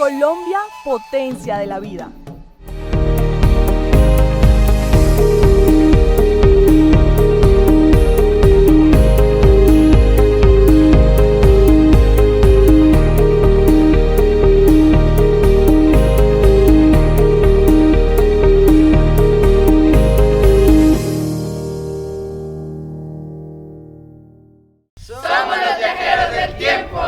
Colombia, potencia de la vida. ¡Somos los viajeros del tiempo!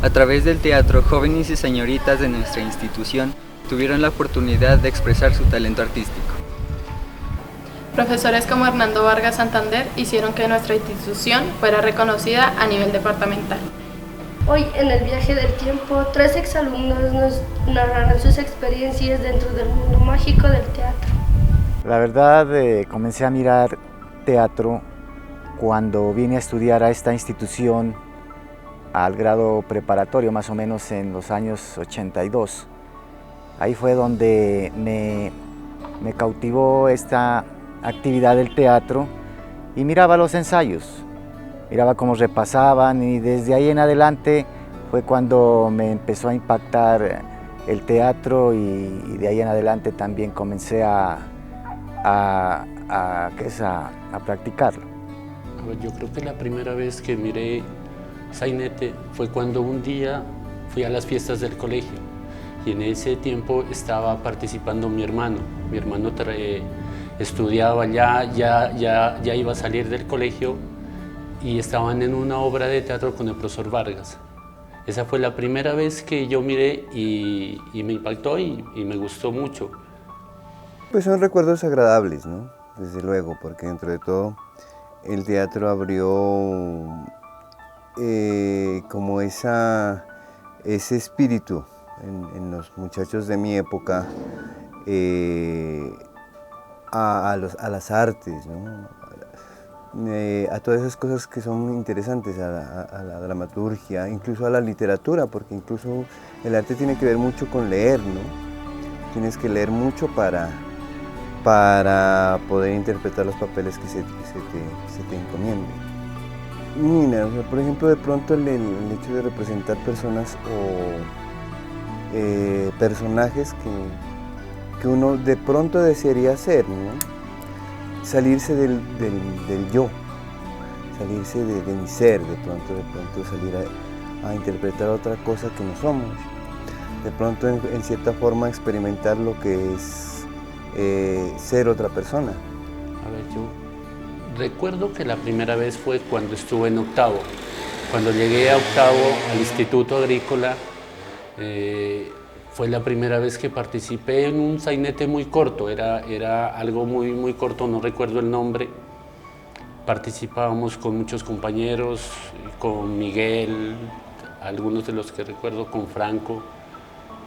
A través del teatro, jóvenes y señoritas de nuestra institución tuvieron la oportunidad de expresar su talento artístico. Profesores como Hernando Vargas Santander hicieron que nuestra institución fuera reconocida a nivel departamental. Hoy, en el viaje del tiempo, 3 exalumnos nos narrarán sus experiencias dentro del mundo mágico del teatro. La verdad, comencé a mirar teatro cuando vine a estudiar a esta institución al grado preparatorio, más o menos en los años 82. Ahí fue donde me cautivó esta actividad del teatro y miraba los ensayos, miraba cómo repasaban, y desde ahí en adelante fue cuando me empezó a impactar el teatro, y de ahí en adelante también comencé a practicarlo. Yo creo que la primera vez que miré sainete fue cuando un día fui a las fiestas del colegio, y en ese tiempo estaba participando mi hermano. Mi hermano estudiaba ya iba a salir del colegio, y estaban en una obra de teatro con el profesor Vargas. Esa fue la primera vez que yo miré y me impactó y me gustó mucho. Pues son recuerdos agradables, ¿no? Desde luego, porque dentro de todo el teatro abrió como ese espíritu en los muchachos de mi época a las artes, ¿no? A todas esas cosas que son muy interesantes, a la dramaturgia, incluso a la literatura, porque incluso el arte tiene que ver mucho con leer, ¿no? Tienes que leer mucho para poder interpretar los papeles que se te encomienden. Mira, o sea, por ejemplo, de pronto el hecho de representar personas o personajes que uno de pronto desearía ser, ¿no? Salirse del yo, salirse de mi ser, de pronto salir a interpretar otra cosa que no somos, de pronto en cierta forma experimentar lo que es ser otra persona. A ver, yo recuerdo que la primera vez fue cuando estuve en octavo. Cuando llegué a octavo al Instituto Agrícola, fue la primera vez que participé en un sainete muy corto, era algo muy corto, no recuerdo el nombre. Participábamos con muchos compañeros, con Miguel, algunos de los que recuerdo, con Franco.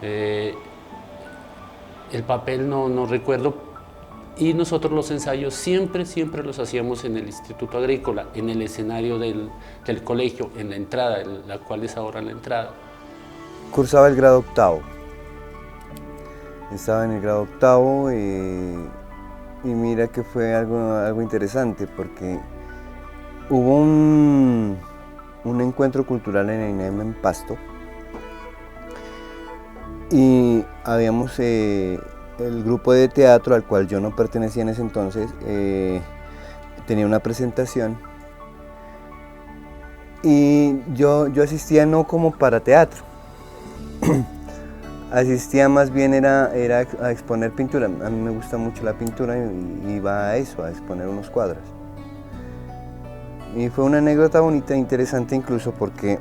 El papel no recuerdo. Y nosotros los ensayos siempre los hacíamos en el Instituto Agrícola, en el escenario del colegio, en la entrada, la cual es ahora la entrada. Cursaba el grado octavo. Estaba en el grado octavo y mira que fue algo interesante, porque hubo un encuentro cultural en el INEM en Pasto, y habíamos el grupo de teatro al cual yo no pertenecía en ese entonces, tenía una presentación, y yo asistía no como para teatro, asistía más bien era a exponer pintura. A mí me gusta mucho la pintura y iba a eso, a exponer unos cuadros. Y fue una anécdota bonita e interesante, incluso porque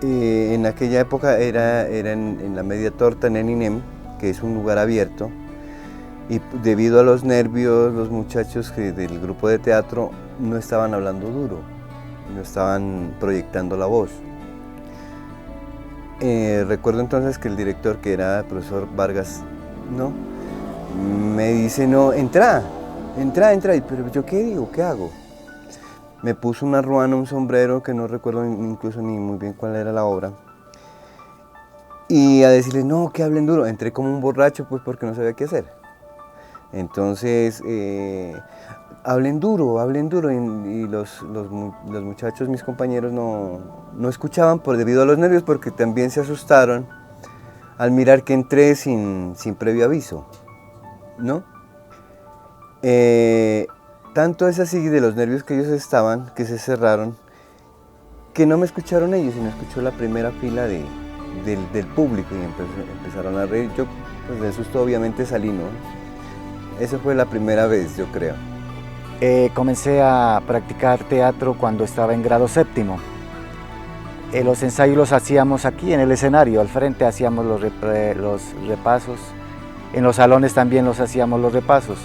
en aquella época era en la Media Torta, en el INEM, que es un lugar abierto, y debido a los nervios, los muchachos del grupo de teatro no estaban hablando duro, no estaban proyectando la voz. Recuerdo entonces que el director, que era el profesor Vargas, ¿no?, me dice, no, entra, pero ¿yo qué digo? ¿Qué hago? Me puso una ruana, un sombrero, que no recuerdo incluso ni muy bien cuál era la obra, y a decirle, no, que hablen duro. Entré como un borracho, pues, porque no sabía qué hacer. Entonces, hablen duro, y los muchachos, mis compañeros, no escuchaban debido a los nervios, porque también se asustaron al mirar que entré sin previo aviso, ¿no? Tanto es así de los nervios que ellos estaban, que se cerraron, que no me escucharon ellos, sino escuchó la primera fila del público, y empezaron a reír. Yo, pues, de susto obviamente salí, ¿no? Esa fue la primera vez, yo creo. Comencé a practicar teatro cuando estaba en grado séptimo. Los ensayos los hacíamos aquí en el escenario, al frente hacíamos los repasos, en los salones también los hacíamos los repasos.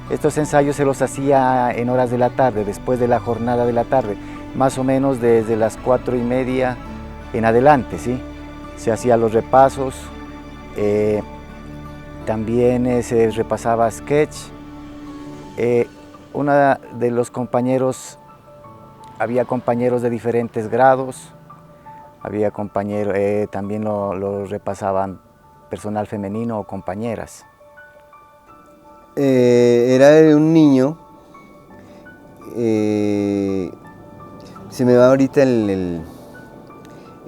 Estos ensayos se los hacía en horas de la tarde, después de la jornada de la tarde, más o menos desde las 4:30 en adelante, ¿sí? Se hacían los repasos, también se repasaba sketch. Una de los compañeros, había compañeros de diferentes grados, había compañeros, también lo repasaban personal femenino o compañeras. Era de un niño, se me va ahorita el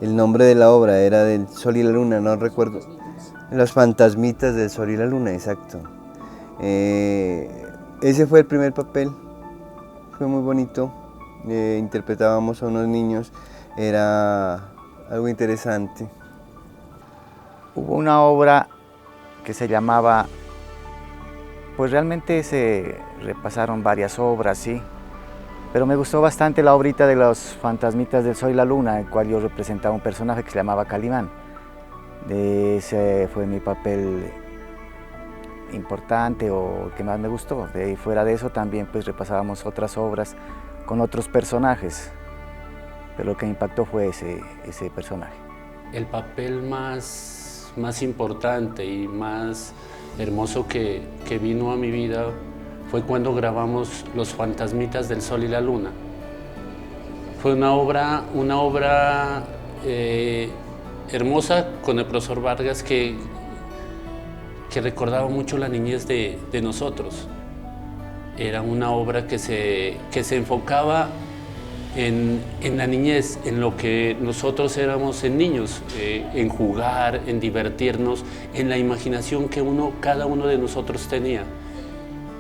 nombre de la obra, era del Sol y la Luna, no recuerdo. Los fantasmitas del Sol y la Luna, exacto. Ese fue el primer papel, fue muy bonito. Interpretábamos a unos niños, era algo interesante. Hubo una obra que se llamaba, pues realmente se repasaron varias obras, sí, pero me gustó bastante la obrita de los fantasmitas del Sol y la Luna, en la cual yo representaba un personaje que se llamaba Calimán. Ese fue mi papel importante o que más me gustó. De ahí fuera de eso también pues repasábamos otras obras con otros personajes, pero lo que me impactó fue ese personaje. El papel más importante y más hermoso que vino a mi vida fue cuando grabamos Los fantasmitas del Sol y la Luna. Fue una obra hermosa con el profesor Vargas que recordaba mucho la niñez de nosotros. Era una obra que se enfocaba en la niñez, en lo que nosotros éramos en niños, en jugar, en divertirnos, en la imaginación que cada uno de nosotros tenía.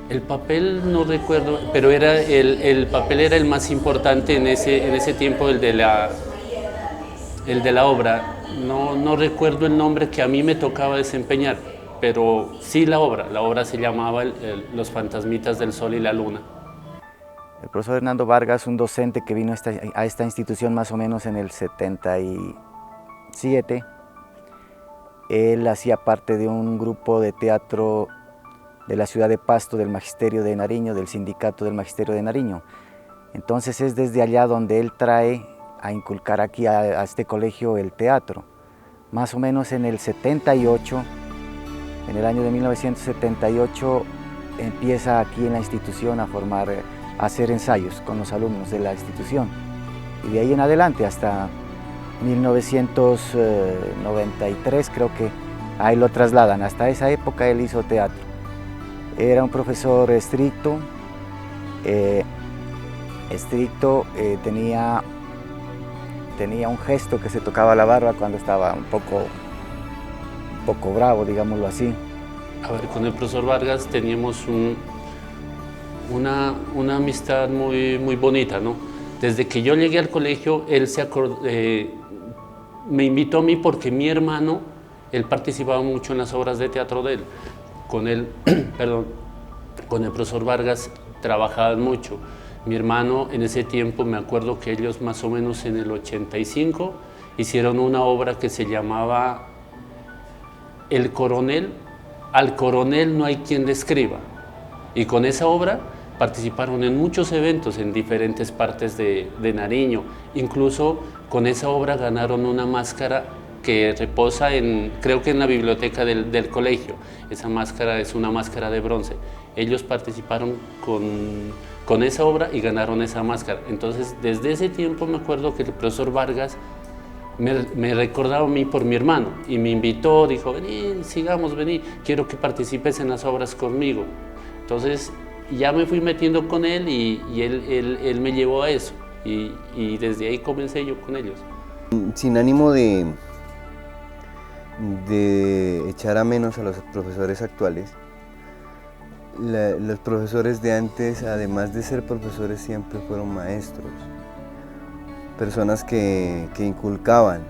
El papel no recuerdo, pero el papel era el más importante en ese tiempo, el de la obra. No recuerdo el nombre que a mí me tocaba desempeñar, pero sí la obra se llamaba Los fantasmitas del Sol y la Luna. El profesor Hernando Vargas, un docente que vino a esta institución más o menos en el 77, él hacía parte de un grupo de teatro de la ciudad de Pasto, del Magisterio de Nariño, del Sindicato del Magisterio de Nariño. Entonces es desde allá donde él trae a inculcar aquí a este colegio el teatro. Más o menos en el 78, en el año de 1978, empieza aquí en la institución a hacer ensayos con los alumnos de la institución. Y de ahí en adelante hasta 1993 creo que ahí lo trasladan. Hasta esa época él hizo teatro. Era un profesor estricto, tenía un gesto que se tocaba la barba cuando estaba un poco bravo, digámoslo así. A ver, con el profesor Vargas teníamos una amistad muy bonita, ¿no? Desde que yo llegué al colegio, él me invitó a mí porque mi hermano, él participaba mucho en las obras de teatro de él. Con el profesor Vargas trabajaban mucho. Mi hermano en ese tiempo, me acuerdo que ellos más o menos en el 85 hicieron una obra que se llamaba El Coronel, al coronel no hay quien le escriba. Y con esa obra participaron en muchos eventos en diferentes partes de Nariño. Incluso con esa obra ganaron una máscara que reposa creo que en la biblioteca del colegio. Esa máscara es una máscara de bronce. Ellos participaron con esa obra y ganaron esa máscara. Entonces, desde ese tiempo me acuerdo que el profesor Vargas me recordaba a mí por mi hermano y me invitó, dijo, vení, sigamos, vení, quiero que participes en las obras conmigo. Entonces, ya me fui metiendo con él y él me llevó a eso. Y desde ahí comencé yo con ellos. Sin ánimo de echar a menos a los profesores actuales, los profesores de antes, además de ser profesores, siempre fueron maestros, personas que inculcaban,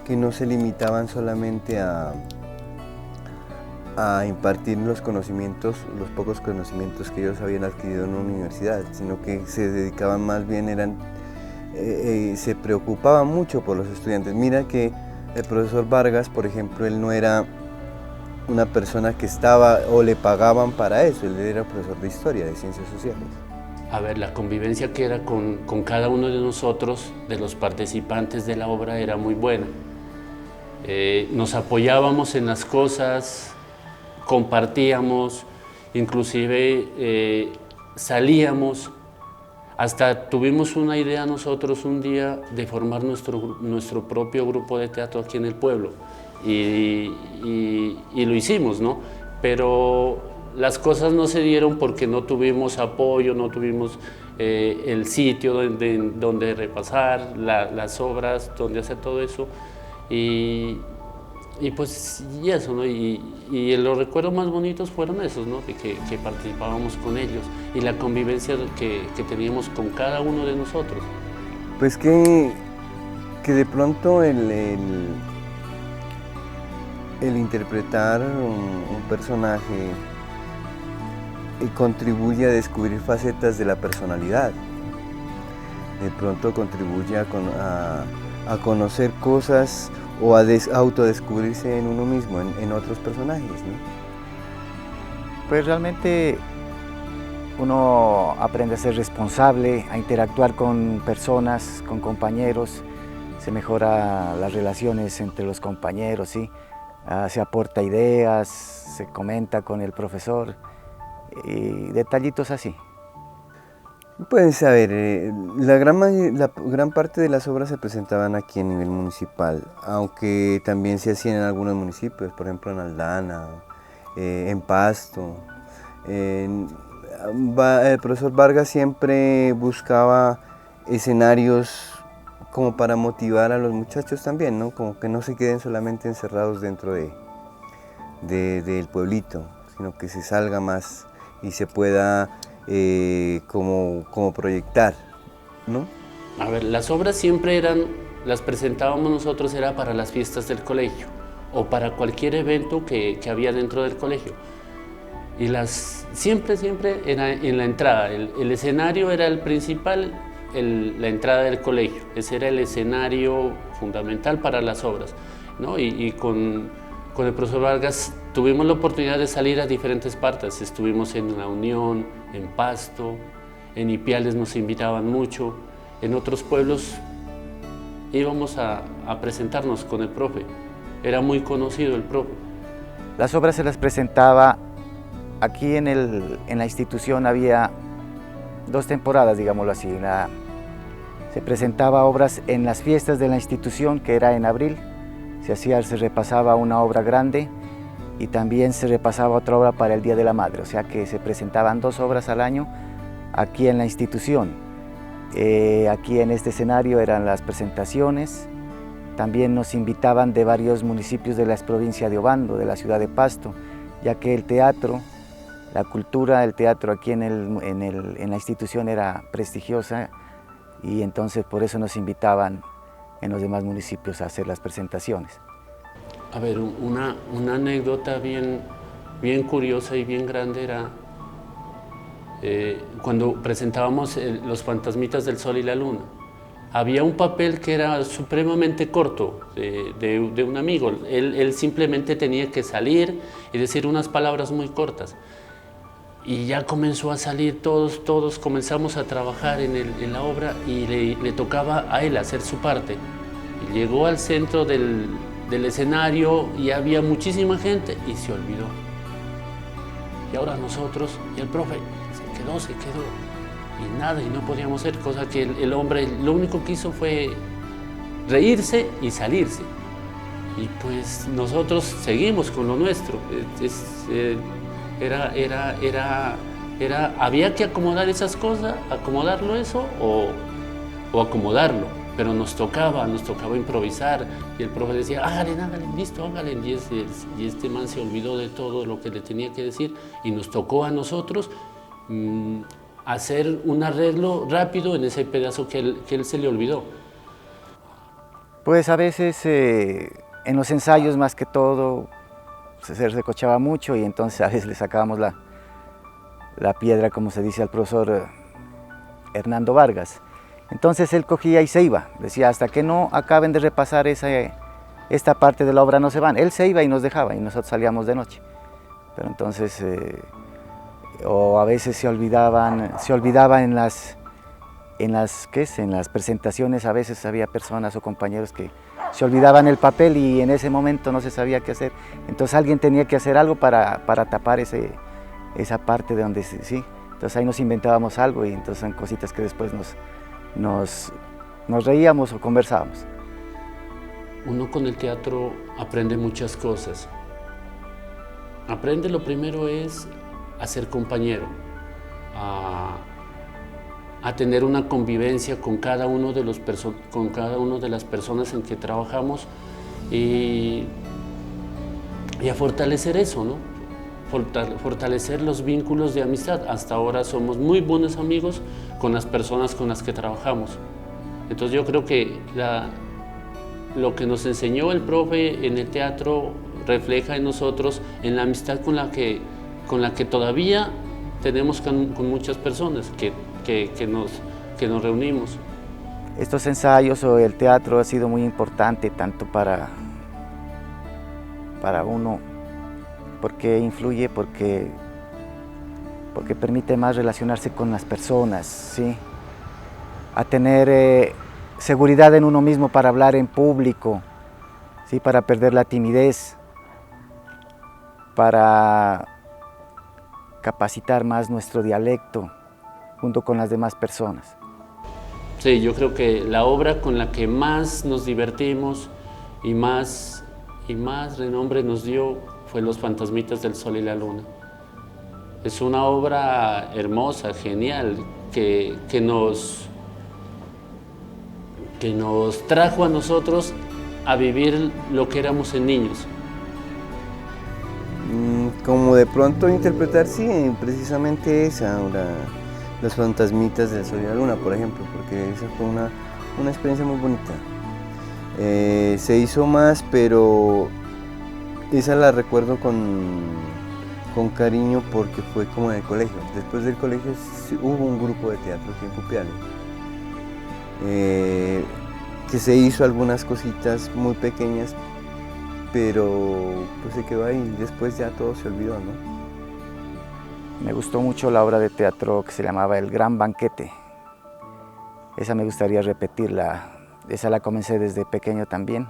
que no se limitaban solamente a impartir los conocimientos, los pocos conocimientos que ellos habían adquirido en una universidad, sino que se dedicaban más bien, se preocupaban mucho por los estudiantes. Mira que el profesor Vargas, por ejemplo, él no era una persona que estaba o le pagaban para eso, él era profesor de historia, de ciencias sociales. A ver, la convivencia que era con cada uno de nosotros, de los participantes de la obra, era muy buena. Nos apoyábamos en las cosas, compartíamos, inclusive salíamos. Hasta tuvimos una idea nosotros un día de formar nuestro propio grupo de teatro aquí en el pueblo y lo hicimos, ¿no? Pero las cosas no se dieron porque no tuvimos apoyo, no tuvimos el sitio donde repasar las obras, donde hacer todo eso y pues y eso, ¿no? Y los recuerdos más bonitos fueron esos, ¿no? De que participábamos con ellos y la convivencia que teníamos con cada uno de nosotros. Pues que de pronto el interpretar un personaje contribuye a descubrir facetas de la personalidad. De pronto contribuye a conocer cosas o a autodescubrirse en uno mismo, en otros personajes, ¿no? Pues realmente uno aprende a ser responsable, a interactuar con personas, con compañeros, se mejora las relaciones entre los compañeros, ¿sí? Se aporta ideas, se comenta con el profesor y detallitos así. Pues a ver, la gran parte de las obras se presentaban aquí a nivel municipal, aunque también se hacían en algunos municipios, por ejemplo en Aldana, en Pasto. El profesor Vargas siempre buscaba escenarios como para motivar a los muchachos también, ¿no? Como que no se queden solamente encerrados dentro del pueblito, sino que se salga más y se pueda como proyectar, ¿no? A ver, las obras siempre las presentábamos nosotros, era para las fiestas del colegio o para cualquier evento que había dentro del colegio. Y siempre era en la entrada, el escenario era el principal, la entrada del colegio, ese era el escenario fundamental para las obras, ¿no? Y con el profesor Vargas tuvimos la oportunidad de salir a diferentes partes. Estuvimos en La Unión, en Pasto, en Ipiales nos invitaban mucho, en otros pueblos íbamos a presentarnos con el profe. Era muy conocido el profe. Las obras se las presentaba aquí en la institución, había 2 temporadas, digámoslo así. Se presentaba obras en las fiestas de la institución, que era en abril. Se repasaba una obra grande y también se repasaba otra obra para el Día de la Madre, o sea que se presentaban 2 obras al año aquí en la institución. Aquí en este escenario eran las presentaciones, también nos invitaban de varios municipios de la provincia de Obando, de la ciudad de Pasto, ya que el teatro, la cultura del teatro aquí en la institución era prestigiosa y entonces por eso nos invitaban en los demás municipios a hacer las presentaciones. A ver, una anécdota bien curiosa y bien grande era cuando presentábamos Los fantasmitas del sol y la luna. Había un papel que era supremamente corto de un amigo. Él simplemente tenía que salir y decir unas palabras muy cortas. Y ya comenzó a salir, todos comenzamos a trabajar en la obra y le tocaba a él hacer su parte. Y llegó al centro del del escenario y había muchísima gente y se olvidó. Y ahora nosotros, y el profe se quedó, y nada, y no podíamos hacer, cosa que el hombre lo único que hizo fue reírse y salirse. Y pues nosotros seguimos con lo nuestro. Había que acomodar esas cosas, acomodarlo eso o acomodarlo, pero nos tocaba improvisar y el profe decía, hágale, listo, hágale, y este man se olvidó de todo lo que le tenía que decir y nos tocó a nosotros hacer un arreglo rápido en ese pedazo que él se le olvidó. Pues a veces en los ensayos más que todo se recochaba mucho y entonces a veces le sacábamos la piedra, como se dice al profesor Hernando Vargas. Entonces él cogía y se iba, decía hasta que no acaben de repasar esta parte de la obra no se van. Él se iba y nos dejaba y nosotros salíamos de noche. Pero entonces, o a veces se olvidaba en las presentaciones, a veces había personas o compañeros que se olvidaban el papel y en ese momento no se sabía qué hacer. Entonces alguien tenía que hacer algo para tapar esa parte de donde sí. Entonces ahí nos inventábamos algo y entonces son cositas que después nos reíamos o conversábamos. Uno con el teatro aprende muchas cosas. Aprende, lo primero es a ser compañero, a tener una convivencia con cada uno de las personas en que trabajamos y a fortalecer eso, ¿no? Fortalecer los vínculos de amistad. Hasta ahora somos muy buenos amigos con las personas con las que trabajamos. Entonces yo creo que lo que nos enseñó el profe en el teatro refleja en nosotros, en la amistad con la que todavía tenemos con muchas personas que nos reunimos. Estos ensayos o el teatro ha sido muy importante tanto para uno, porque influye, porque permite más relacionarse con las personas, ¿sí? A tener seguridad en uno mismo para hablar en público, ¿sí? Para perder la timidez, para capacitar más nuestro dialecto junto con las demás personas. Sí, yo creo que la obra con la que más nos divertimos y más renombre nos dio fue Los Fantasmitas del Sol y la Luna. Es una obra hermosa, genial, que nos trajo a nosotros a vivir lo que éramos en niños. Como de pronto interpretar, sí, precisamente esa obra, Los Fantasmitas del Sol y la Luna, por ejemplo, porque esa fue una experiencia muy bonita. Se hizo más, pero esa la recuerdo con cariño porque fue como en el colegio. Después del colegio hubo un grupo de teatro aquí en Pupiale, que se hizo algunas cositas muy pequeñas, pero pues se quedó ahí, después ya todo se olvidó, ¿no? Me gustó mucho la obra de teatro que se llamaba El Gran Banquete. Esa me gustaría repetirla, esa la comencé desde pequeño también.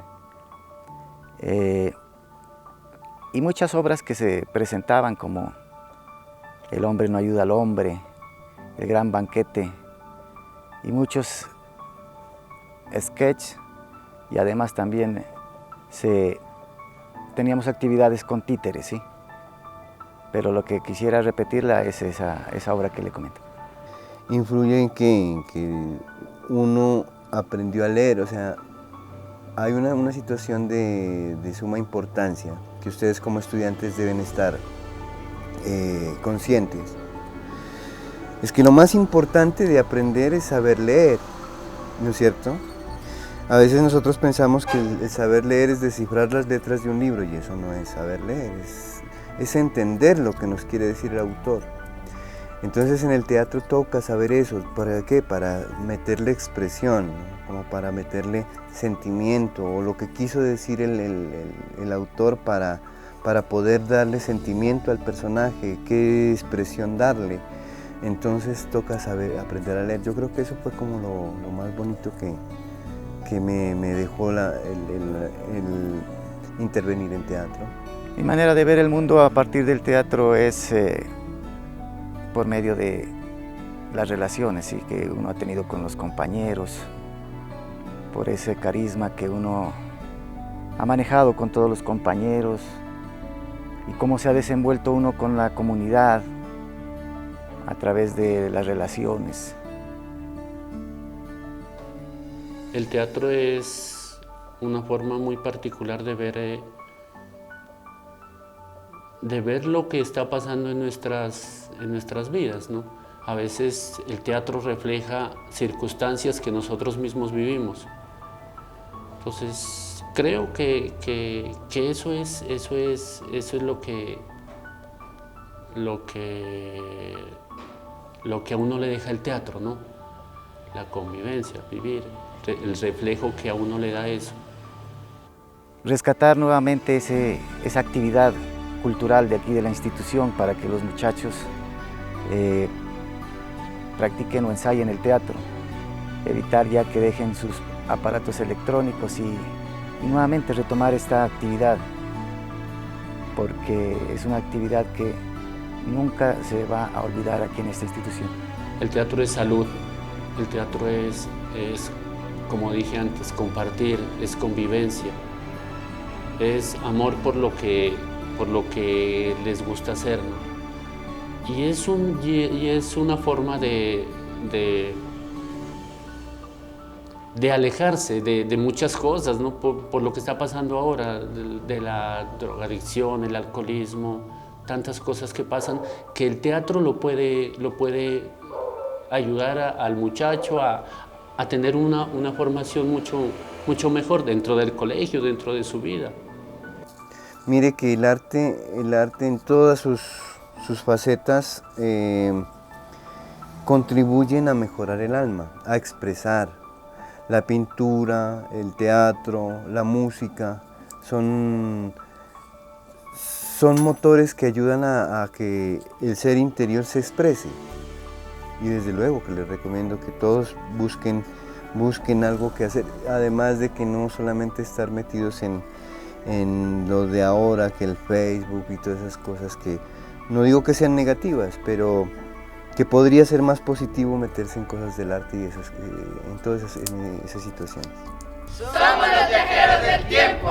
Y muchas obras que se presentaban como El hombre no ayuda al hombre, El Gran Banquete, y muchos sketches, y además también teníamos actividades con títeres, ¿sí? Pero lo que quisiera repetirla es esa obra que le comento. Influye en que uno aprendió a leer, o sea, hay una situación de suma importancia que ustedes como estudiantes deben estar conscientes. Es que lo más importante de aprender es saber leer, ¿no es cierto? A veces nosotros pensamos que el saber leer es descifrar las letras de un libro y eso no es saber leer, es entender lo que nos quiere decir el autor. Entonces en el teatro toca saber eso. ¿Para qué? Para meterle expresión, ¿no? Como para meterle sentimiento o lo que quiso decir el autor para poder darle sentimiento al personaje, qué expresión darle. Entonces toca saber, aprender a leer. Yo creo que eso fue como lo más bonito que me dejó intervenir en teatro? Mi manera de ver el mundo a partir del teatro es por medio de las relaciones, ¿sí?, que uno ha tenido con los compañeros, por ese carisma que uno ha manejado con todos los compañeros y cómo se ha desenvuelto uno con la comunidad a través de las relaciones. El teatro es una forma muy particular de ver lo que está pasando en nuestras vidas, ¿no? A veces el teatro refleja circunstancias que nosotros mismos vivimos. Entonces, creo que eso es lo que a uno le deja el teatro, ¿no? La convivencia, vivir, el reflejo que a uno le da eso. Rescatar nuevamente esa actividad cultural de aquí de la institución para que los muchachos practiquen o ensayen el teatro, evitar ya que dejen sus aparatos electrónicos y nuevamente retomar esta actividad, porque es una actividad que nunca se va a olvidar aquí en esta institución. El teatro es salud, el teatro es como dije antes, compartir, es convivencia, es amor por lo que les gusta hacer, ¿no? Y es una forma de alejarse de muchas cosas, ¿no? Por lo que está pasando ahora, de la drogadicción, el alcoholismo, tantas cosas que pasan, que el teatro lo puede ayudar al muchacho a tener una formación mucho mejor dentro del colegio, dentro de su vida. Mire que el arte en todas sus facetas contribuyen a mejorar el alma, a expresar. La pintura, el teatro, la música son motores que ayudan a que el ser interior se exprese. Y desde luego que les recomiendo que todos busquen algo que hacer, además de que no solamente estar metidos en lo de ahora, que el Facebook y todas esas cosas que no digo que sean negativas, pero que podría ser más positivo meterse en cosas del arte y en todas esas situaciones. ¡Somos los viajeros del tiempo!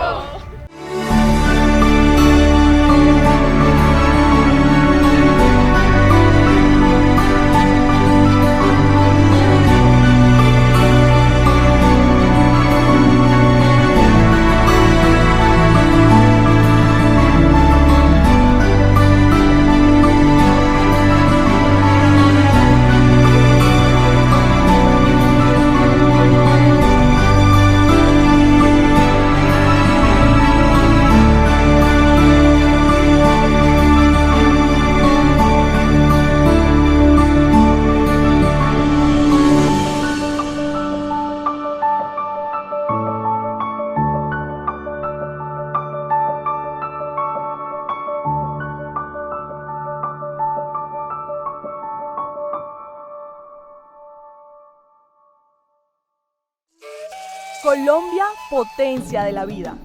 Colombia, potencia de la vida.